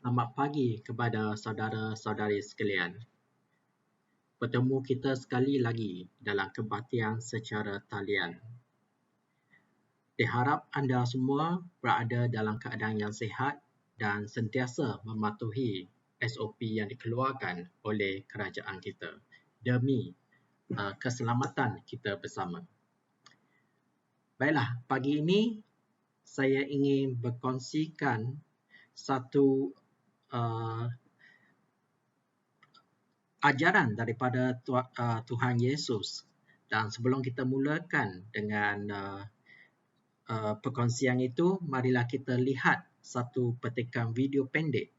Selamat pagi kepada saudara-saudari sekalian. Bertemu kita sekali lagi dalam kebaktian secara talian. Diharap anda semua berada dalam keadaan yang sihat dan sentiasa mematuhi SOP yang dikeluarkan oleh kerajaan kita demi keselamatan kita bersama. Baiklah, pagi ini saya ingin berkongsikan satu ajaran daripada Tuhan Yesus. Dan sebelum kita mulakan dengan perkongsian itu, marilah kita lihat satu petikan video pendek.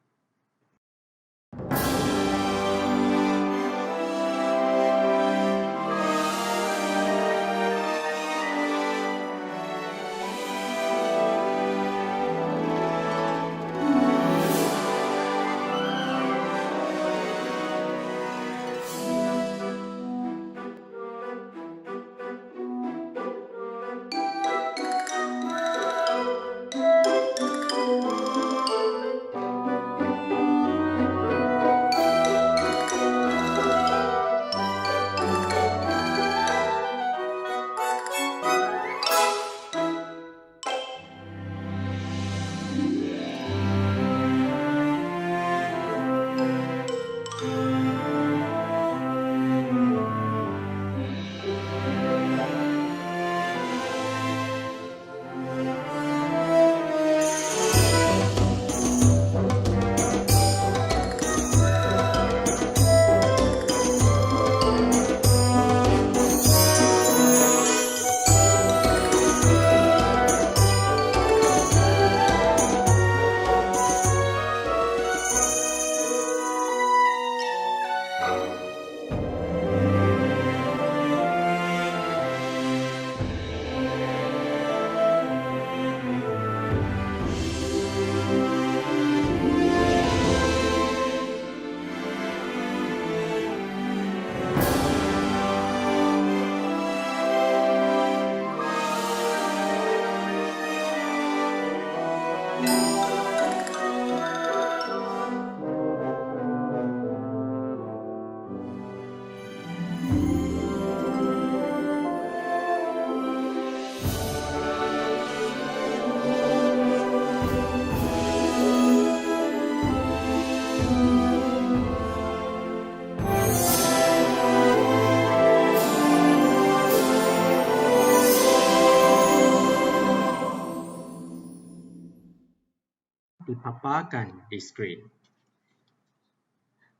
Dipaparkan di skrin.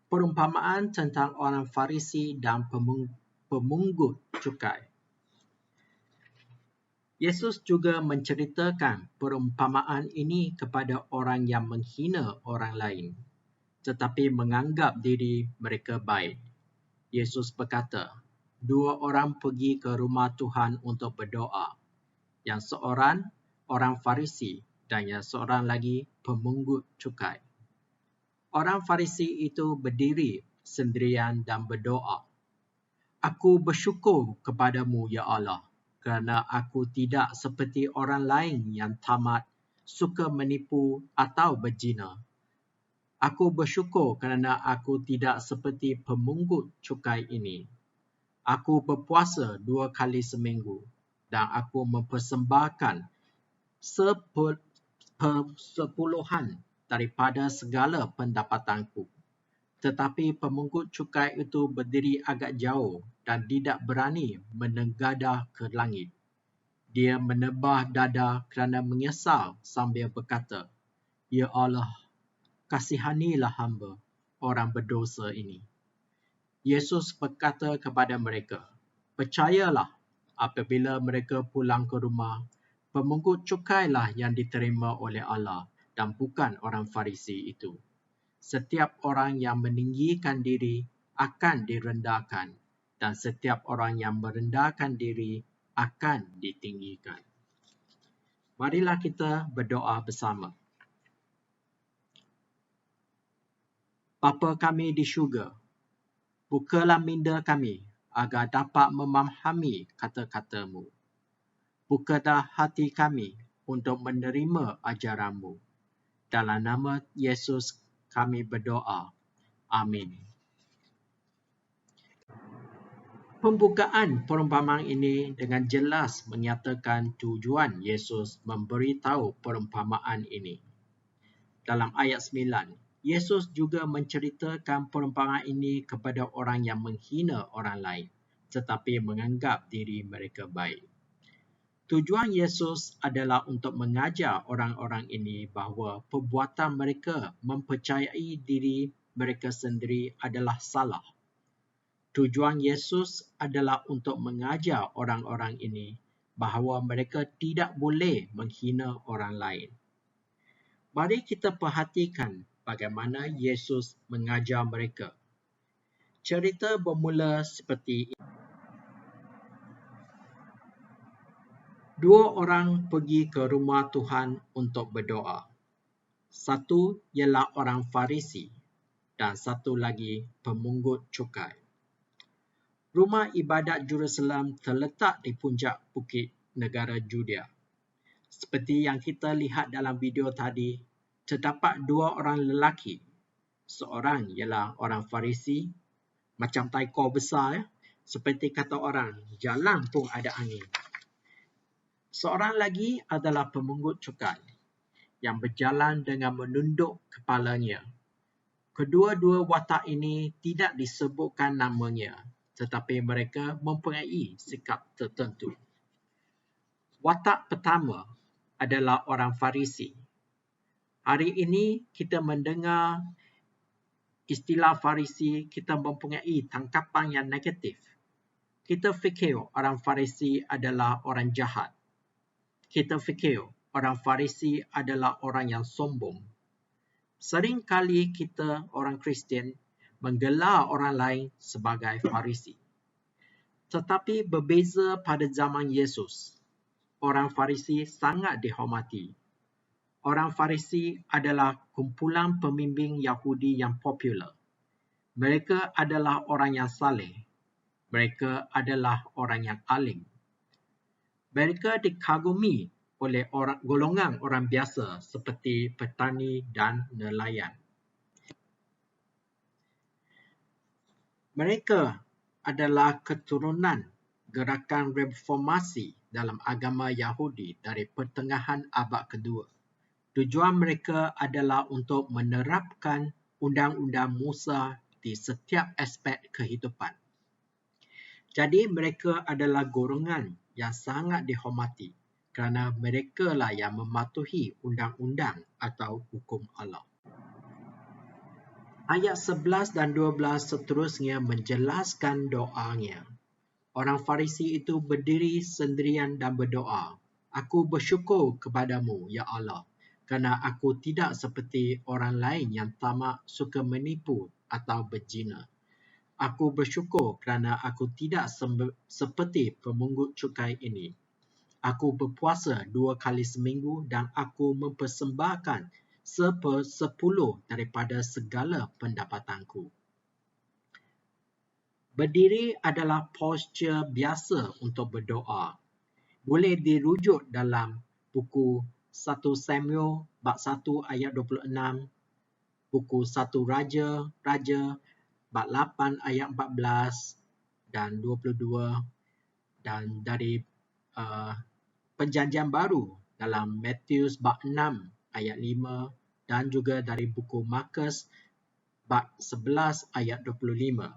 Perumpamaan tentang orang Farisi dan pemungut cukai. Yesus juga menceritakan perumpamaan ini kepada orang yang menghina orang lain, tetapi menganggap diri mereka baik. Yesus berkata, 2 orang pergi ke rumah Tuhan untuk berdoa. Yang seorang orang Farisi dan yang seorang lagi pemungut cukai. Orang Farisi itu berdiri sendirian dan berdoa, "Aku bersyukur kepadamu, ya Allah, kerana aku tidak seperti orang lain yang tamat, suka menipu atau berzina. Aku bersyukur kerana aku tidak seperti pemungut cukai ini. Aku berpuasa 2 kali seminggu dan aku mempersembahkan 10% daripada segala pendapatanku." Tetapi pemungut cukai itu berdiri agak jauh dan tidak berani menegadah ke langit. Dia menebah dada kerana menyesal sambil berkata, "Ya Allah, kasihanilah hamba, orang berdosa ini." Yesus berkata kepada mereka, "Percayalah, apabila mereka pulang ke rumah, pemungut cukailah yang diterima oleh Allah dan bukan orang Farisi itu. Setiap orang yang meninggikan diri akan direndahkan dan setiap orang yang merendahkan diri akan ditinggikan." Marilah kita berdoa bersama. Bapa kami di syurga, bukalah minda kami agar dapat memahami kata-kata-Mu. Bukalah hati kami untuk menerima ajaran-Mu. Dalam nama Yesus kami berdoa. Amin. Pembukaan perumpamaan ini dengan jelas menyatakan tujuan Yesus memberitahu perumpamaan ini. Dalam ayat 9, Yesus juga menceritakan perumpamaan ini kepada orang yang menghina orang lain, tetapi menganggap diri mereka baik. Tujuan Yesus adalah untuk mengajar orang-orang ini bahawa perbuatan mereka mempercayai diri mereka sendiri adalah salah. Tujuan Yesus adalah untuk mengajar orang-orang ini bahawa mereka tidak boleh menghina orang lain. Mari kita perhatikan bagaimana Yesus mengajar mereka. Cerita bermula seperti ini. Dua orang pergi ke rumah Tuhan untuk berdoa. Satu ialah orang Farisi dan satu lagi pemungut cukai. Rumah ibadat Jerusalem terletak di puncak bukit negara Judea. Seperti yang kita lihat dalam video tadi, terdapat dua orang lelaki. Seorang ialah orang Farisi, macam taikor besar, seperti kata orang, jalan pun ada angin. Seorang lagi adalah pemungut cukai yang berjalan dengan menunduk kepalanya. Kedua-dua watak ini tidak disebutkan namanya, tetapi mereka mempunyai sikap tertentu. Watak pertama adalah orang Farisi. Hari ini kita mendengar istilah Farisi, kita mempunyai tangkapan yang negatif. Kita fikir orang Farisi adalah orang jahat. Kita fikir orang Farisi adalah orang yang sombong. Seringkali kita, orang Kristian, menggelar orang lain sebagai Farisi. Tetapi berbeza pada zaman Yesus, orang Farisi sangat dihormati. Orang Farisi adalah kumpulan pembimbing Yahudi yang popular. Mereka adalah orang yang saleh. Mereka adalah orang yang alim. Mereka dikagumi oleh golongan orang biasa seperti petani dan nelayan. Mereka adalah keturunan gerakan reformasi dalam agama Yahudi dari pertengahan abad kedua. Tujuan mereka adalah untuk menerapkan undang-undang Musa di setiap aspek kehidupan. Jadi mereka adalah golongan yang sangat dihormati kerana mereka lah yang mematuhi undang-undang atau hukum Allah. Ayat 11 dan 12 seterusnya menjelaskan doanya. Orang Farisi itu berdiri sendirian dan berdoa, "Aku bersyukur kepadamu, ya Allah, kerana aku tidak seperti orang lain yang tamak, suka menipu atau berzina. Aku bersyukur kerana aku tidak seperti pemungut cukai ini. Aku berpuasa 2 kali seminggu dan aku mempersembahkan 1/10 daripada segala pendapatanku." Berdiri adalah postur biasa untuk berdoa. Boleh dirujuk dalam buku 1 Samuel bab 1 ayat 26, buku 1 Raja bab 8 ayat 14 dan 22, dan dari Perjanjian Baru dalam Matius bab 6 ayat 5 dan juga dari buku Markus bab 11 ayat 25.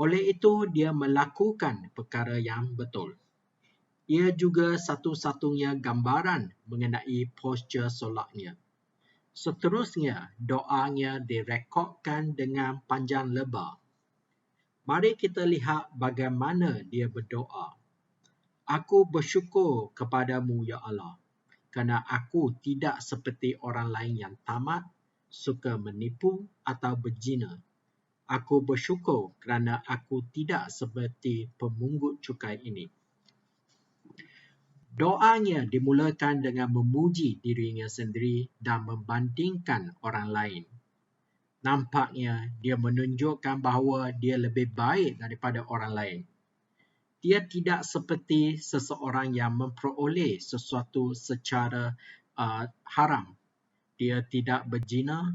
Oleh itu dia melakukan perkara yang betul. Ia juga satu-satunya gambaran mengenai postur solatnya. Seterusnya, doanya direkodkan dengan panjang lebar. Mari kita lihat bagaimana dia berdoa. "Aku bersyukur kepadamu, ya Allah, kerana aku tidak seperti orang lain yang tamak, suka menipu atau berzina. Aku bersyukur kerana aku tidak seperti pemungut cukai ini." Doanya dimulakan dengan memuji dirinya sendiri dan membandingkan orang lain. Nampaknya dia menunjukkan bahawa dia lebih baik daripada orang lain. Dia tidak seperti seseorang yang memperoleh sesuatu secara haram. Dia tidak berzina,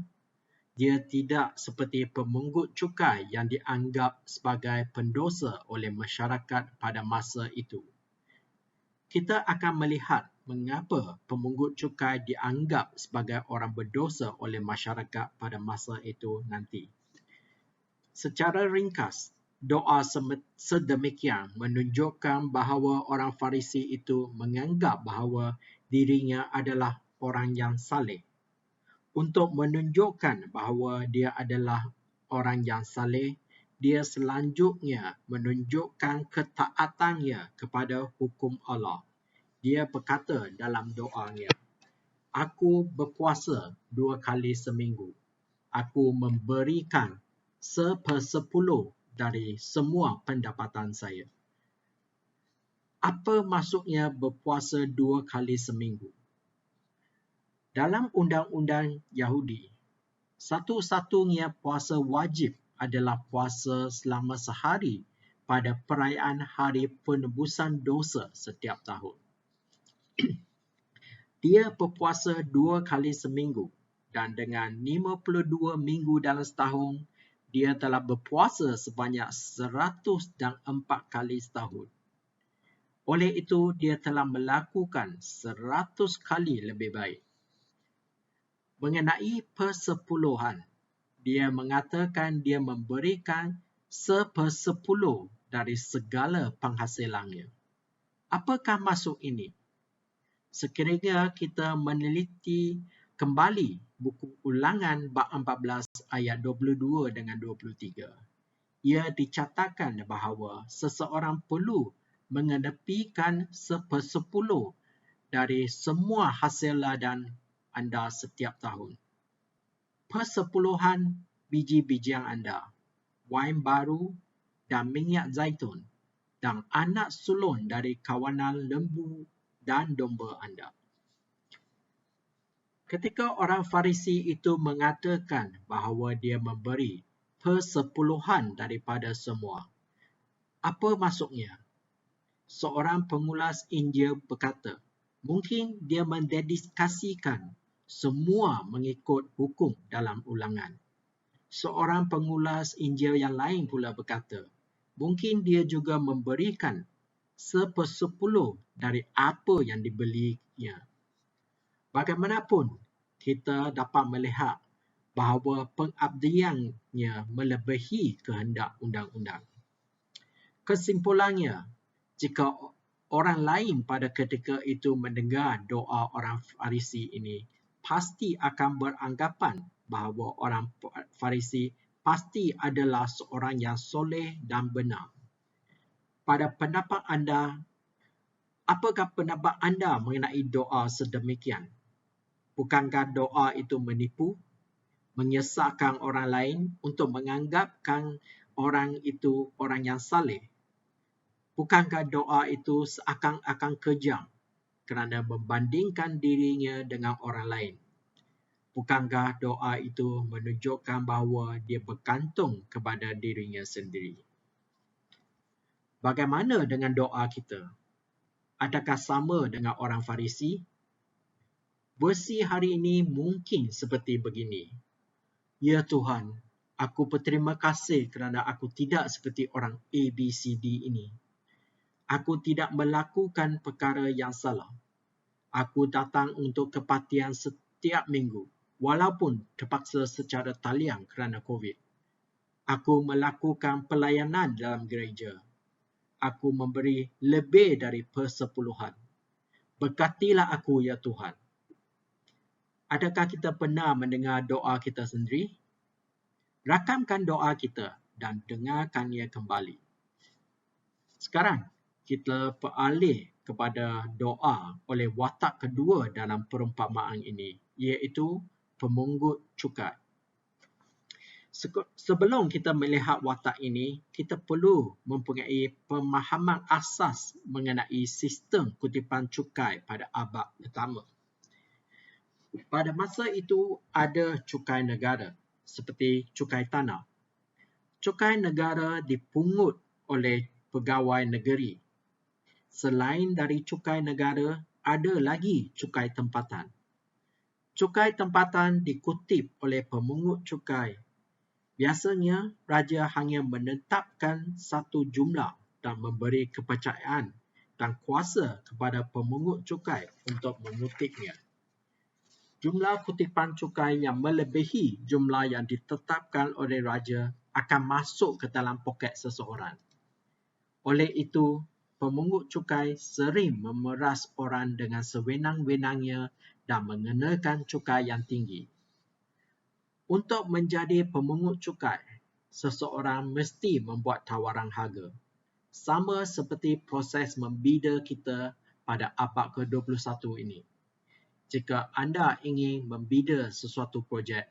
Dia tidak seperti pemungut cukai yang dianggap sebagai pendosa oleh masyarakat pada masa itu. Kita akan melihat mengapa pemungut cukai dianggap sebagai orang berdosa oleh masyarakat pada masa itu nanti. Secara ringkas, doa sedemikian menunjukkan bahawa orang Farisi itu menganggap bahawa dirinya adalah orang yang saleh. Untuk menunjukkan bahawa dia adalah orang yang saleh, dia selanjutnya menunjukkan ketaatannya kepada hukum Allah. Dia berkata dalam doanya, "Aku berpuasa 2 kali seminggu. Aku memberikan 1/10 dari semua pendapatan saya." Apa maksudnya berpuasa 2 kali seminggu? Dalam undang-undang Yahudi, satu-satunya puasa wajib adalah puasa selama sehari pada perayaan Hari Penebusan Dosa setiap tahun. Dia berpuasa 2 kali seminggu dan dengan 52 minggu dalam setahun, dia telah berpuasa sebanyak 104 kali setahun. Oleh itu, dia telah melakukan 100 kali lebih baik. Mengenai persepuluhan, dia mengatakan dia memberikan 1/10 dari segala penghasilannya. Apakah maksud ini? Sekiranya kita meneliti kembali buku Ulangan bab 14 ayat 22 dengan 23, ia dicatatkan bahawa seseorang perlu mengenepikan 1/10 dari semua hasil ladang anda setiap tahun. Persepuluhan biji-bijian anda, wain baru dan minyak zaitun, dan anak sulung dari kawanan lembu dan domba anda. Ketika orang Farisi itu mengatakan bahawa dia memberi persepuluhan daripada semua, apa maksudnya? Seorang pengulas Injil berkata, mungkin dia mendedikasikan semua mengikut hukum dalam ulangan. Seorang pengulas Injil yang lain pula berkata, mungkin dia juga memberikan 1/10 dari apa yang dibelinya. Bagaimanapun, kita dapat melihat bahawa pengabdiannya melebihi kehendak undang-undang. Kesimpulannya, jika orang lain pada ketika itu mendengar doa orang Farisi ini, pasti akan beranggapan bahawa orang Farisi pasti adalah seorang yang soleh dan benar. Pada pendapat anda, apakah pendapat anda mengenai doa sedemikian? Bukankah doa itu menipu, menyesatkan orang lain untuk menganggapkan orang itu orang yang saleh? Bukankah doa itu seakan-akan kejam kerana membandingkan dirinya dengan orang lain? Bukankah doa itu menunjukkan bahawa dia bergantung kepada dirinya sendiri? Bagaimana dengan doa kita? Adakah sama dengan orang Farisi? Versi hari ini mungkin seperti begini. Ya Tuhan, aku berterima kasih kerana aku tidak seperti orang ABCD ini. Aku tidak melakukan perkara yang salah. Aku datang untuk kepatihan setiap minggu, walaupun terpaksa secara talian kerana COVID. Aku melakukan pelayanan dalam gereja. Aku memberi lebih dari persepuluhan. Berkatilah aku, ya Tuhan. Adakah kita pernah mendengar doa kita sendiri? Rakamkan doa kita dan dengarkannya kembali. Sekarang, kita beralih kepada doa oleh watak kedua dalam perumpamaan ini, iaitu pemungut cukai. Sebelum kita melihat watak ini, kita perlu mempunyai pemahaman asas mengenai sistem kutipan cukai pada abad pertama. Pada masa itu, ada cukai negara, seperti cukai tanah. Cukai negara dipungut oleh pegawai negeri. Selain dari cukai negara, ada lagi cukai tempatan. Cukai tempatan dikutip oleh pemungut cukai. Biasanya, raja hanya menetapkan satu jumlah dan memberi kepercayaan dan kuasa kepada pemungut cukai untuk mengutipnya. Jumlah kutipan cukai yang melebihi jumlah yang ditetapkan oleh raja akan masuk ke dalam poket seseorang. Oleh itu, pemungut cukai sering memeras orang dengan sewenang-wenangnya dan mengenakan cukai yang tinggi. Untuk menjadi pemungut cukai, seseorang mesti membuat tawaran harga. Sama seperti proses membida kita pada abad ke-21 ini. Jika anda ingin membida sesuatu projek,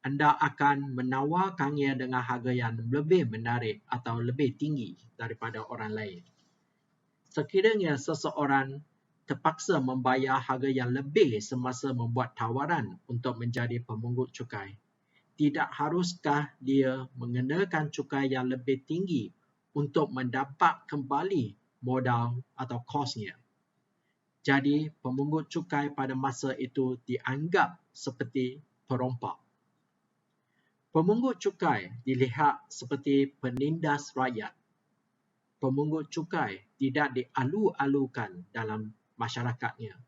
anda akan menawarkannya dengan harga yang lebih menarik atau lebih tinggi daripada orang lain. Sekiranya seseorang terpaksa membayar harga yang lebih semasa membuat tawaran untuk menjadi pemungut cukai, tidak haruskah dia mengenakan cukai yang lebih tinggi untuk mendapat kembali modal atau kosnya? Jadi, pemungut cukai pada masa itu dianggap seperti perompak. Pemungut cukai dilihat seperti penindas rakyat. Pemungut cukai tidak dialu-alukan dalam masyarakatnya.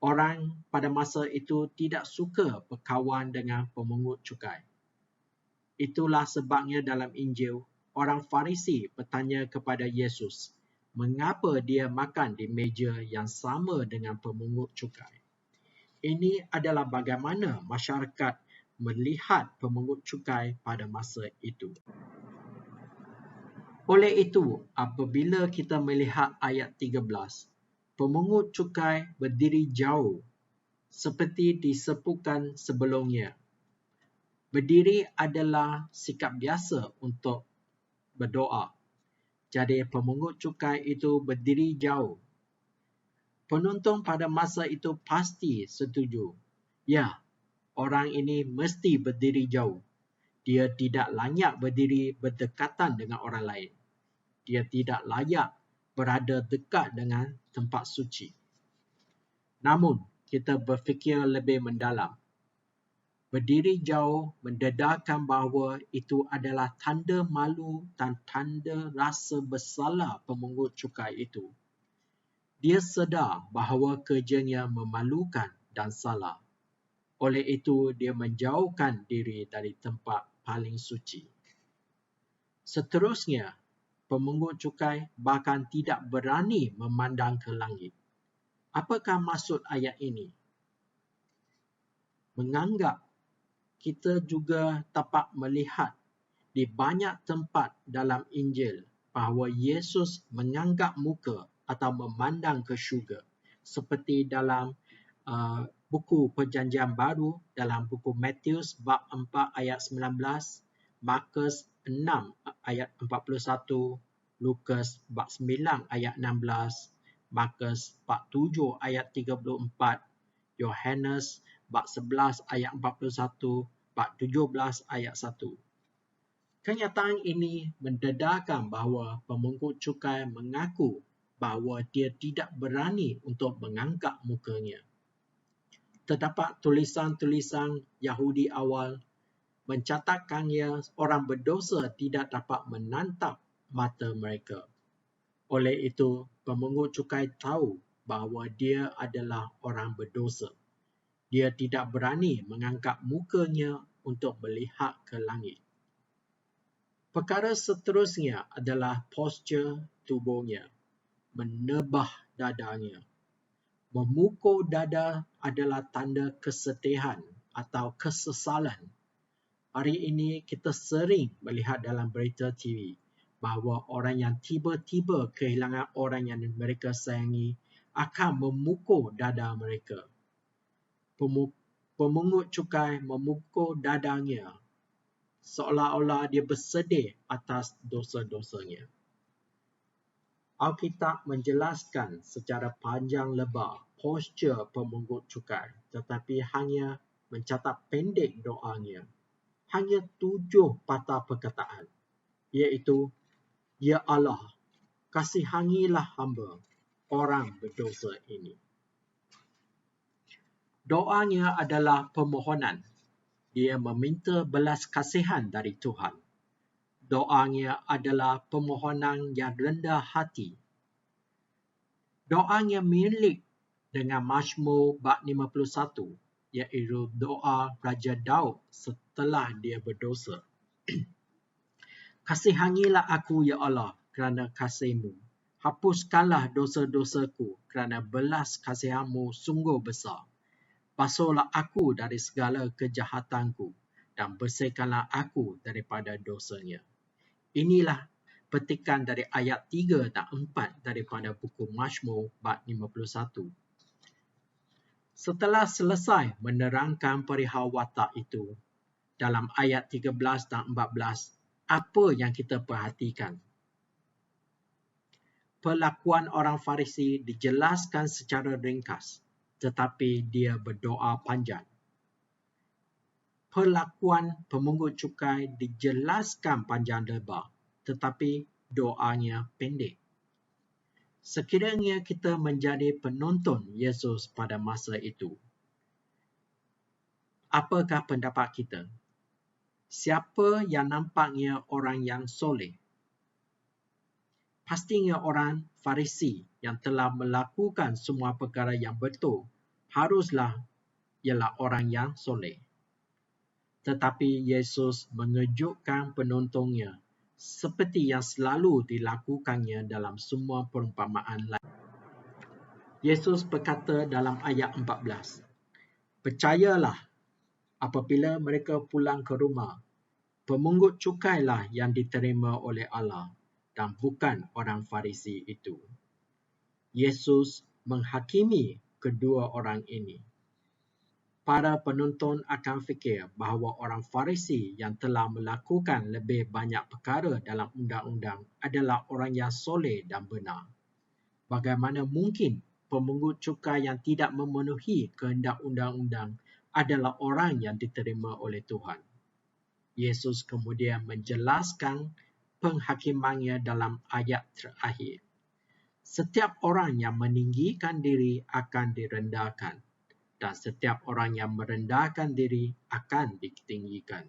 Orang pada masa itu tidak suka berkawan dengan pemungut cukai. Itulah sebabnya dalam Injil, orang Farisi bertanya kepada Yesus, mengapa dia makan di meja yang sama dengan pemungut cukai? Ini adalah bagaimana masyarakat melihat pemungut cukai pada masa itu. Oleh itu, apabila kita melihat ayat 13, pemungut cukai berdiri jauh seperti disepukan sebelumnya. Berdiri adalah sikap biasa untuk berdoa. Jadi pemungut cukai itu berdiri jauh. Penonton pada masa itu pasti setuju. Ya, orang ini mesti berdiri jauh. Dia tidak layak berdiri berdekatan dengan orang lain. Dia tidak layak berada dekat dengan tempat suci. Namun, kita berfikir lebih mendalam. Berdiri jauh mendedarkan bahawa itu adalah tanda malu dan tanda rasa bersalah pemungut cukai itu. Dia sedar bahawa kerjanya memalukan dan salah. Oleh itu, dia menjauhkan diri dari tempat paling suci. Seterusnya, pemungut cukai bahkan tidak berani memandang ke langit. Apakah maksud ayat ini? Menganggap kita juga dapat melihat di banyak tempat dalam Injil bahawa Yesus menganggap muka atau memandang ke syurga. Seperti dalam buku Perjanjian Baru, dalam buku Matius bab 4 ayat 19, Markus 6 ayat 41, Lukas bab 9 ayat 16, Markus bab 7 ayat 34, Yohanes bab 11 ayat 41, bab 17 ayat 1. Kenyataan ini mendedarkan bahawa pemungut cukai mengaku bahawa dia tidak berani untuk mengangkat mukanya. Terdapat tulisan-tulisan Yahudi awal mencatatkannya orang berdosa tidak dapat menatap mata mereka. Oleh itu, pemungut cukai tahu bahawa dia adalah orang berdosa. Dia tidak berani mengangkat mukanya untuk melihat ke langit. Perkara seterusnya adalah postur tubuhnya, menebah dadanya. Memukul dada adalah tanda kesedihan atau kesesalan. Hari ini kita sering melihat dalam berita TV bahawa orang yang tiba-tiba kehilangan orang yang mereka sayangi akan memukul dada mereka. Pemungut cukai memukul dadanya seolah-olah dia bersedih atas dosa-dosanya. Alkitab menjelaskan secara panjang lebar postur pemungut cukai, tetapi hanya mencatat pendek doanya. Hanya 7 patah perkataan, iaitu, Ya Allah, kasihanilah hamba, orang berdosa ini. Doanya adalah permohonan. Dia meminta belas kasihan dari Tuhan. Doanya adalah permohonan yang rendah hati. Doanya milik dengan Mazmur bab 51, iaitu doa Raja Daud setelah dia berdosa. Kasihanilah aku, ya Allah, kerana kasih-Mu. Hapuskanlah dosa-dosaku kerana belas kasihan-Mu sungguh besar. Basuhlah aku dari segala kejahatanku dan bersihkanlah aku daripada dosanya. Inilah petikan dari ayat 3 dan 4 daripada buku Mazmur bab 51. Setelah selesai menerangkan perihal watak itu, dalam ayat 13 dan 14, apa yang kita perhatikan? Perlakuan orang Farisi dijelaskan secara ringkas, tetapi dia berdoa panjang. Perlakuan pemungut cukai dijelaskan panjang lebar, tetapi doanya pendek. Sekiranya kita menjadi penonton Yesus pada masa itu, apakah pendapat kita? Siapa yang nampaknya orang yang soleh? Pastinya orang Farisi yang telah melakukan semua perkara yang betul haruslah ialah orang yang soleh. Tetapi Yesus mengejutkan penontonnya seperti yang selalu dilakukannya dalam semua perumpamaan lain. Yesus berkata dalam ayat 14, "Percayalah, apabila mereka pulang ke rumah, pemungut cukailah yang diterima oleh Allah dan bukan orang Farisi itu." Yesus menghakimi kedua orang ini. Para penonton akan fikir bahawa orang Farisi yang telah melakukan lebih banyak perkara dalam undang-undang adalah orang yang soleh dan benar. Bagaimana mungkin pemungut cukai yang tidak memenuhi kehendak undang-undang adalah orang yang diterima oleh Tuhan? Yesus kemudian menjelaskan penghakimannya dalam ayat terakhir. Setiap orang yang meninggikan diri akan direndahkan, dan setiap orang yang merendahkan diri akan ditinggikan.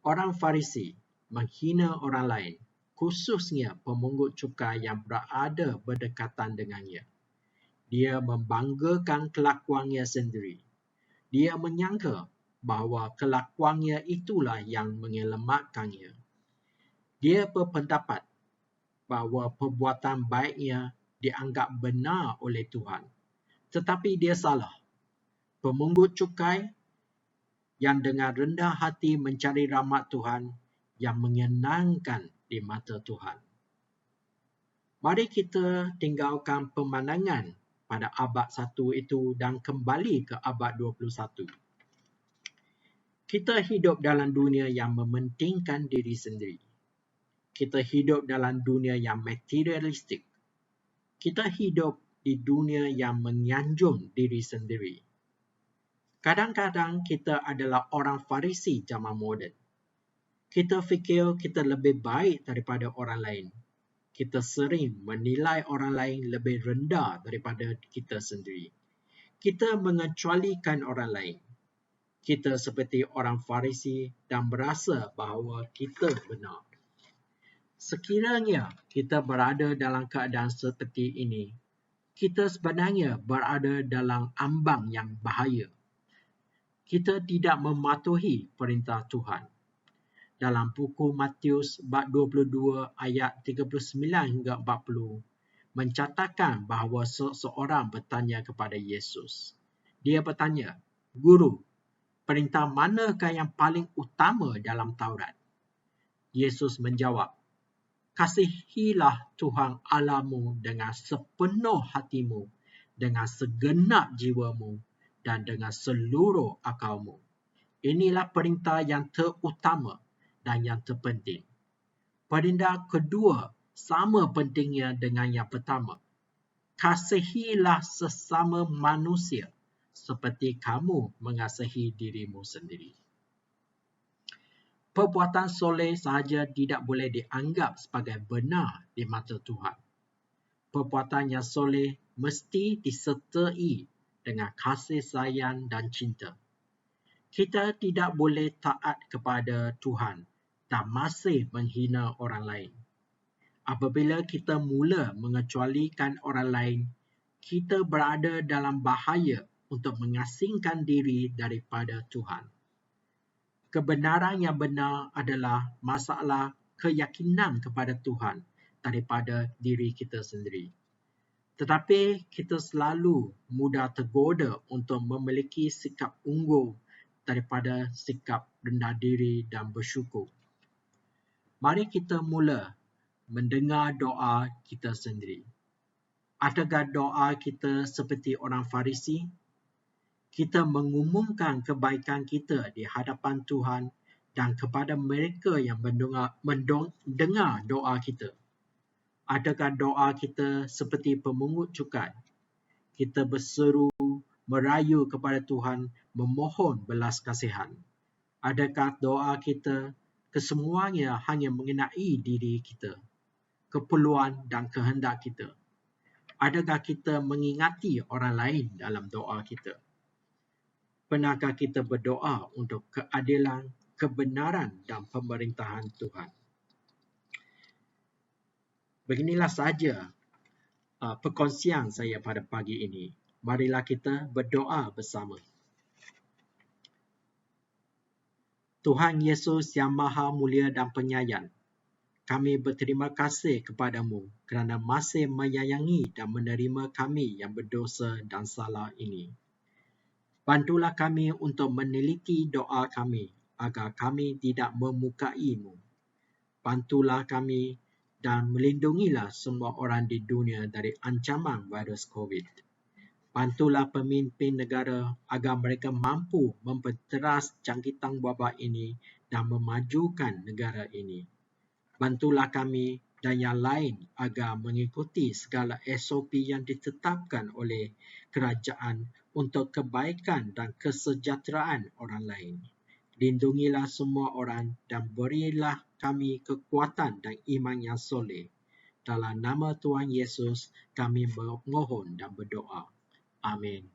Orang Farisi menghina orang lain, khususnya pemungut cukai yang berada berdekatan dengannya. Dia membanggakan kelakuannya sendiri. Dia menyangka bahawa kelakuannya itulah yang menyelamatkannya. Dia berpendapat bahawa perbuatan baiknya dianggap benar oleh Tuhan. Tetapi dia salah. Pemungut cukai yang dengan rendah hati mencari rahmat Tuhan yang menyenangkan di mata Tuhan. Mari kita tinggalkan pemandangan pada abad 1 itu dan kembali ke abad 21. Kita hidup dalam dunia yang mementingkan diri sendiri. Kita hidup dalam dunia yang materialistik. Kita hidup di dunia yang menyanjung diri sendiri. Kadang-kadang kita adalah orang Farisi zaman moden. Kita fikir kita lebih baik daripada orang lain. Kita sering menilai orang lain lebih rendah daripada kita sendiri. Kita mengecualikan orang lain. Kita seperti orang Farisi dan merasa bahawa kita benar. Sekiranya kita berada dalam keadaan seperti ini, kita sebenarnya berada dalam ambang yang bahaya. Kita tidak mematuhi perintah Tuhan. Dalam buku Matius bab 22 ayat 39 hingga 40 mencatatkan bahawa seseorang bertanya kepada Yesus. Dia bertanya, "Guru, perintah manakah yang paling utama dalam Taurat?" Yesus menjawab, "Kasihilah Tuhan Allahmu dengan sepenuh hatimu, dengan segenap jiwamu, dan dengan seluruh akalmu. Inilah perintah yang terutama dan yang terpenting. Perintah kedua sama pentingnya dengan yang pertama. Kasihilah sesama manusia seperti kamu mengasihi dirimu sendiri." Perbuatan soleh sahaja tidak boleh dianggap sebagai benar di mata Tuhan. Perbuatan yang soleh mesti disertai dengan kasih sayang dan cinta. Kita tidak boleh taat kepada Tuhan dan masih menghina orang lain. Apabila kita mula mengecualikan orang lain, kita berada dalam bahaya untuk mengasingkan diri daripada Tuhan. Kebenaran yang benar adalah masalah keyakinan kepada Tuhan daripada diri kita sendiri. Tetapi kita selalu mudah tergoda untuk memiliki sikap unggul daripada sikap rendah diri dan bersyukur. Mari kita mula mendengar doa kita sendiri. Adakah doa kita seperti orang Farisi? Kita mengumumkan kebaikan kita di hadapan Tuhan dan kepada mereka yang mendengar doa kita. Adakah doa kita seperti pemungut cukai? Kita berseru, merayu kepada Tuhan, memohon belas kasihan. Adakah doa kita kesemuanya hanya mengenai diri kita, keperluan dan kehendak kita? Adakah kita mengingati orang lain dalam doa kita? Pernahkah kita berdoa untuk keadilan, kebenaran dan pemerintahan Tuhan? Beginilah sahaja perkongsian saya pada pagi ini. Marilah kita berdoa bersama. Tuhan Yesus yang Maha Mulia dan Penyayang, kami berterima kasih kepadamu kerana masih menyayangi dan menerima kami yang berdosa dan salah ini. Bantulah kami untuk meneliti doa kami agar kami tidak memukai-Mu. Bantulah kami dan melindungilah semua orang di dunia dari ancaman virus COVID. Bantulah pemimpin negara agar mereka mampu memperteras jangkitan wabak ini dan memajukan negara ini. Bantulah kami dan yang lain agar mengikuti segala SOP yang ditetapkan oleh kerajaan untuk kebaikan dan kesejahteraan orang lain. Lindungilah semua orang dan berilah kami kekuatan dan iman yang soleh. Dalam nama Tuhan Yesus, kami memohon dan berdoa. Amin.